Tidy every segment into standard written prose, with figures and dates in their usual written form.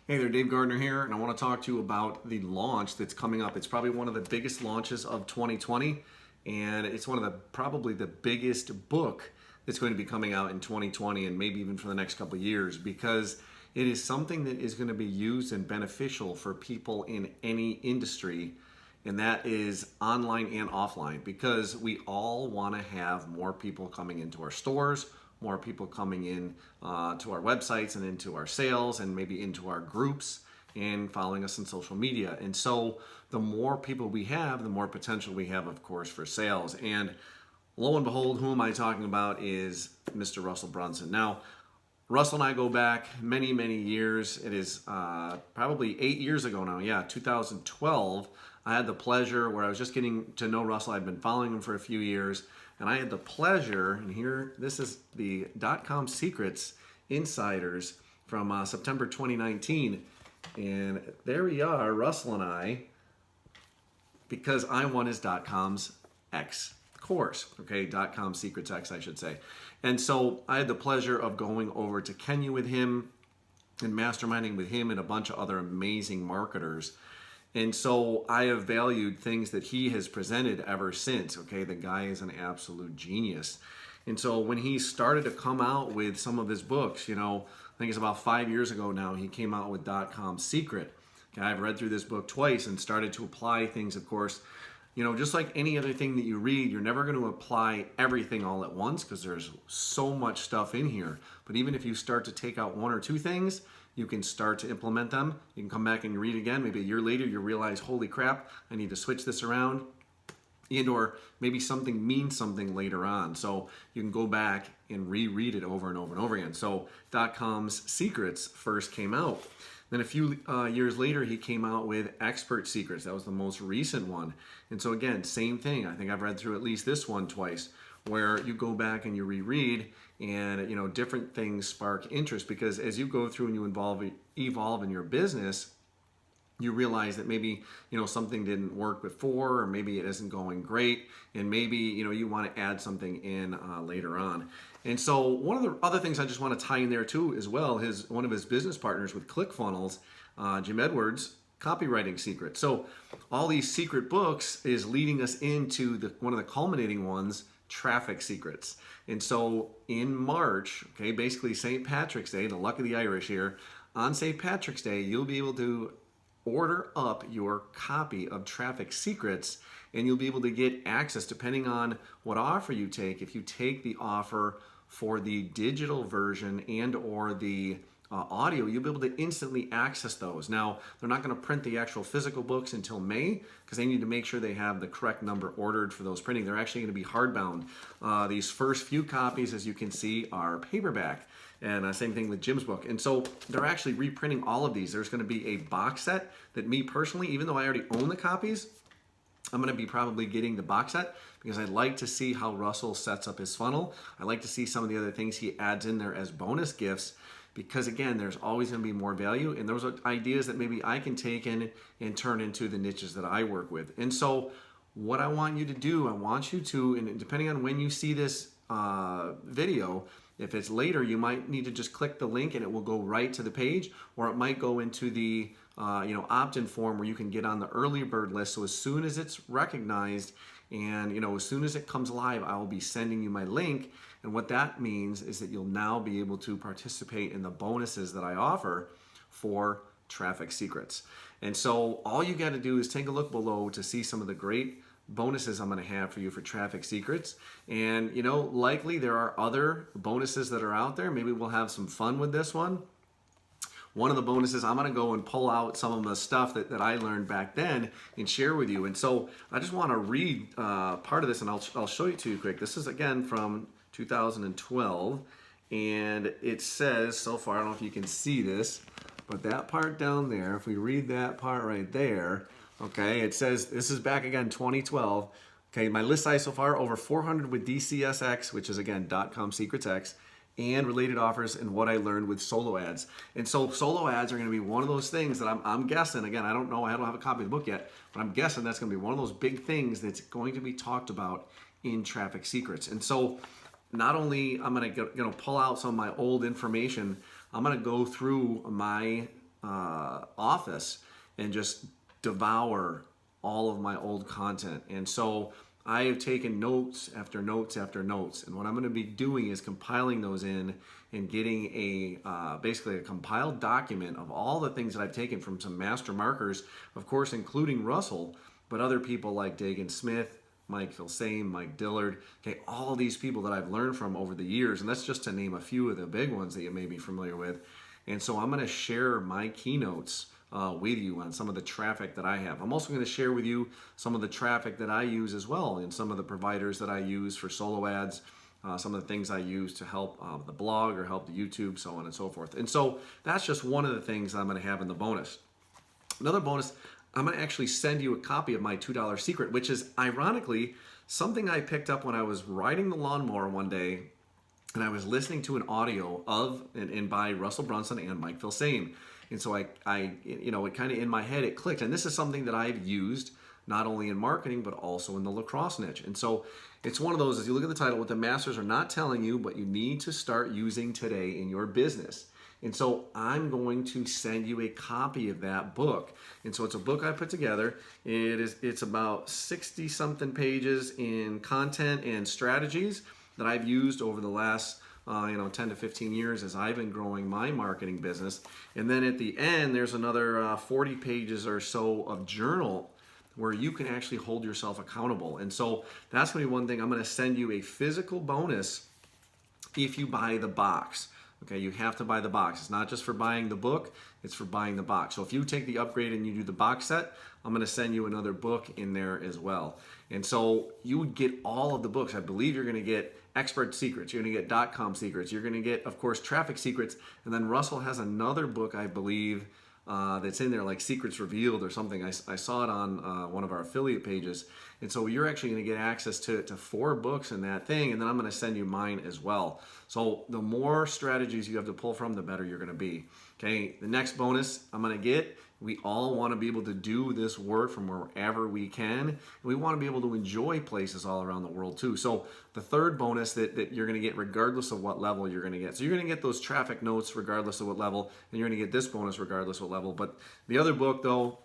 Hey there, Dave Gardner here, and I want to talk to you about the launch that's coming up. It's probably one of the biggest launches of 2020, and it's one of the probably the biggest book that's going to be coming out in 2020 and maybe even for the next couple of years, because it is something that is going to be used and beneficial for people in any industry, and that is online and offline, because we all want to have more people coming into our stores, more people coming in to our websites and into our sales and maybe into our groups and following us on social media. And so the more people we have, the more potential we have, of course, for sales. And lo and behold, who am I talking about is Mr. Russell Brunson. Now, Russell and I go back many, many years. It is probably 8 years ago now. Yeah, 2012. I had the pleasure where I was just getting to know Russell. I'd been following him for a few years. And I had the pleasure, and here, this is the .com Secrets Insiders from September 2019. And there we are, Russell and I, because I won his .com's X course, okay, .com Secrets X, I should say. And so I had the pleasure of going over to Kenya with him and masterminding with him and a bunch of other amazing marketers. And so I have valued things that he has presented ever since. Okay, the guy is an absolute genius. And so when he started to come out with some of his books, I think it's about 5 years ago now, he came out with .com Secret. Okay, I've read through this book twice and started to apply things, of course. Just like any other thing that you read, you're never going to apply everything all at once because there's so much stuff in here. But even if you start to take out one or two things, you can start to implement them. You can come back and read again. Maybe a year later, you realize, holy crap, I need to switch this around. And or maybe something means something later on. So you can go back and reread it over and over and over again. So .com's Secrets first came out. Then a few years later, he came out with Expert Secrets. That was the most recent one. And so again, same thing. I think I've read through at least this one twice, where you go back and you reread, and different things spark interest, because as you go through and you evolve in your business, you realize that maybe something didn't work before, or maybe it isn't going great, and maybe you want to add something in later on. And so one of the other things I just want to tie in there too as well is one of his business partners with ClickFunnels, Jim Edwards, Copywriting Secrets. So all these secret books is leading us into one of the culminating ones, Traffic Secrets. And so in March, okay, basically St. Patrick's Day, the luck of the Irish here, on St. Patrick's Day, you'll be able to order up your copy of Traffic Secrets, and you'll be able to get access depending on what offer you take. If you take the offer for the digital version and or the audio, you'll be able to instantly access those. Now, they're not going to print the actual physical books until May, because they need to make sure they have the correct number ordered for those printing. They're actually going to be hardbound. These first few copies, as you can see, are paperback. And same thing with Jim's book. And so they're actually reprinting all of these. There's going to be a box set that me personally, even though I already own the copies, I'm going to be probably getting the box set because I'd like to see how Russell sets up his funnel. I like to see some of the other things he adds in there as bonus gifts, because again, there's always going to be more value, and those are ideas that maybe I can take in and turn into the niches that I work with. And so what I want you to do, I want you to, and depending on when you see this video, if it's later, you might need to just click the link and it will go right to the page, or it might go into the opt-in form where you can get on the early bird list. So as soon as it's recognized and as soon as it comes live, I will be sending you my link. And what that means is that you'll now be able to participate in the bonuses that I offer for Traffic Secrets. And so all you got to do is take a look below to see some of the great bonuses I'm going to have for you for Traffic Secrets. And likely there are other bonuses that are out there. Maybe we'll have some fun with this one. One of the bonuses, I'm going to go and pull out some of the stuff that I learned back then and share with you. And so I just want to read part of this, and I'll show you to you quick. This is again from 2012, and it says so far, I don't know if you can see this, but that part down there, if we read that part right there, okay, it says, this is back again 2012. Okay, my list size so far, over 400 with DCSX, which is again .com Secrets X, and related offers and what I learned with solo ads. And so solo ads are going to be one of those things that I'm guessing, again, I don't know, I don't have a copy of the book yet, but I'm guessing that's going to be one of those big things that's going to be talked about in Traffic Secrets. And so not only I'm going to pull out some of my old information, I'm going to go through my office and just devour all of my old content. And so I have taken notes after notes after notes, and what I'm going to be doing is compiling those in and getting a basically a compiled document of all the things that I've taken from some master markers, of course, including Russell, but other people like Daegan Smith, Mike Filsaime, Mike Dillard, okay, all of these people that I've learned from over the years, and that's just to name a few of the big ones that you may be familiar with. And so I'm going to share my keynotes with you on some of the traffic that I have. I'm also going to share with you some of the traffic that I use as well, and some of the providers that I use for solo ads, some of the things I use to help the blog or help the YouTube, so on and so forth. And so that's just one of the things I'm going to have in the bonus. Another bonus, I'm going to actually send you a copy of my $2 secret, which is ironically something I picked up when I was riding the lawnmower one day, and I was listening to an audio of and by Russell Brunson and Mike Filsaime. And so I you know, it kind of in my head, it clicked. And this is something that I've used not only in marketing, but also in the lacrosse niche. And so it's one of those, as you look at the title, what the masters are not telling you, but you need to start using today in your business. And so I'm going to send you a copy of that book. And so it's a book I put together. It's about 60 something pages in content and strategies that I've used over the last 10 to 15 years as I've been growing my marketing business. And then at the end, there's another 40 pages or so of journal where you can actually hold yourself accountable. And so that's going to be one thing. I'm going to send you a physical bonus if you buy the box. Okay, you have to buy the box. It's not just for buying the book, it's for buying the box. So if you take the upgrade and you do the box set, I'm going to send you another book in there as well. And so you would get all of the books. I believe you're going to get expert secrets, you're going to get .com secrets, you're going to get, of course, traffic secrets, and then Russell has another book, I believe, that's in there, like Secrets Revealed or something. I saw it on one of our affiliate pages. And so you're actually going to get access to 4 books in that thing, and then I'm going to send you mine as well. So the more strategies you have to pull from, the better you're going to be. Okay, the next bonus I'm going to get, we all want to be able to do this work from wherever we can. And we want to be able to enjoy places all around the world too. So the third bonus that you're going to get regardless of what level you're going to get. So you're going to get those traffic notes regardless of what level, and you're going to get this bonus regardless of what level. But the other book though,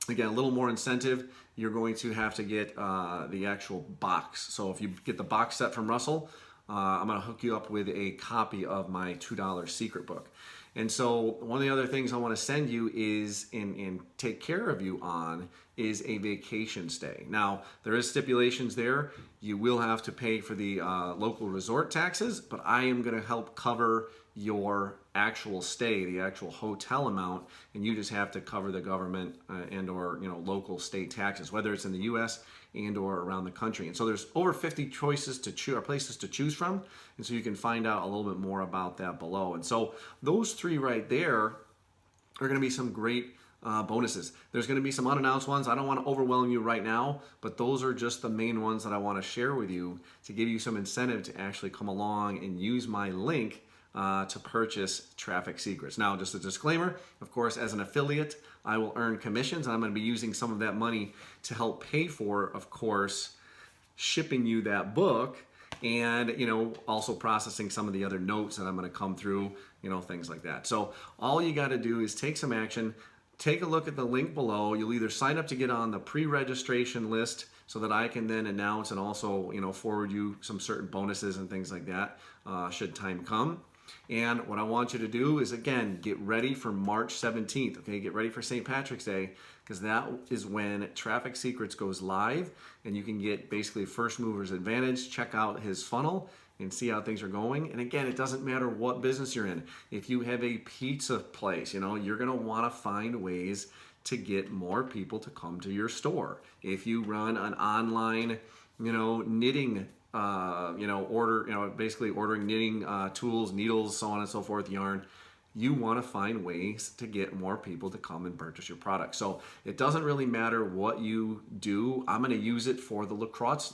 again, a little more incentive, you're going to have to get the actual box. So if you get the box set from Russell, I'm going to hook you up with a copy of my $2 secret book. And so one of the other things I want to send you is, and take care of you on, is a vacation stay. Now, there is stipulations there. You will have to pay for the local resort taxes, but I am going to help cover your actual stay, the actual hotel amount, and you just have to cover the government and or local state taxes, whether it's in the U.S. and or around the country. And so there's over 50 choices to choose, or places to choose from, and so you can find out a little bit more about that below. And so those 3 right there are going to be some great bonuses. There's going to be some unannounced ones. I don't want to overwhelm you right now, but those are just the main ones that I want to share with you to give you some incentive to actually come along and use my link to purchase traffic secrets. Now, just a disclaimer, of course, as an affiliate, I will earn commissions, and I'm going to be using some of that money to help pay for, of course, shipping you that book, and also processing some of the other notes that I'm going to come through, things like that. So all you got to do is take some action. Take a look at the link below. You'll either sign up to get on the pre-registration list so that I can then announce and also forward you some certain bonuses and things like that should time come. And what I want you to do is, again, get ready for March 17th. Okay, get ready for St. Patrick's Day, because that is when Traffic Secrets goes live, and you can get basically first mover's advantage. Check out his funnel and see how things are going. And again, it doesn't matter what business you're in. If you have a pizza place, you're going to want to find ways to get more people to come to your store. If you run an online, knitting basically ordering knitting tools, needles, so on and so forth, yarn, you want to find ways to get more people to come and purchase your product. So it doesn't really matter what you do. I'm going to use it for the lacrosse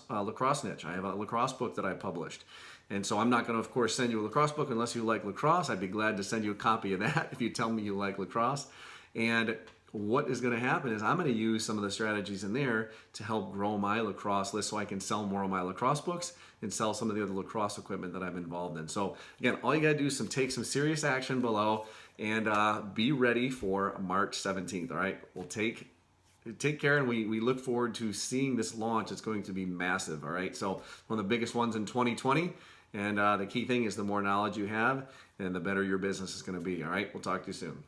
niche. I have a lacrosse book that I published. And so I'm not going to, of course, send you a lacrosse book unless you like lacrosse. I'd be glad to send you a copy of that if you tell me you like lacrosse. And what is going to happen is I'm going to use some of the strategies in there to help grow my lacrosse list so I can sell more of my lacrosse books and sell some of the other lacrosse equipment that I'm involved in. So again, all you got to do is take some serious action below and be ready for March 17th. All right, we'll take care, and we look forward to seeing this launch. It's going to be massive. All right, so one of the biggest ones in 2020. And the key thing is the more knowledge you have, and the better your business is going to be. All right, we'll talk to you soon.